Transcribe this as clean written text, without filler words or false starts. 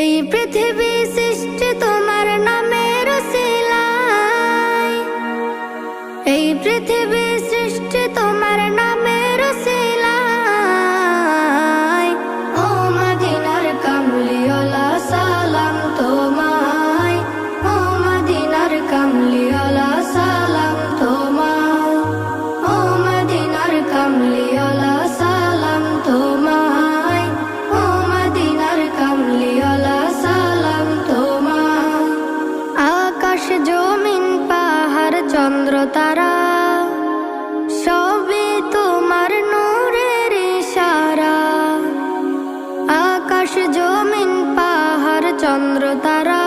এই পৃথিবী সৃষ্টি তোমার নামের উসিলায়, এই পৃথিবী সৃষ্টি তোমার নামের উসিলায়। ও মদিনার কামলিওয়ালা সালাম তোমায়, ও মদিনার কামলিওয়ালা সালাম তোমায়, ও মদিনার কামলিওয়ালা সালাম তোমায়, ও মদিনার কামলিওয়ালা সালাম তোমায়। আকাশ জমিন পাহাড় চন্দ্র তারা সবই তোমার নূরের ইশারা। আকাশ জমিন পাহাড় চন্দ্র তারা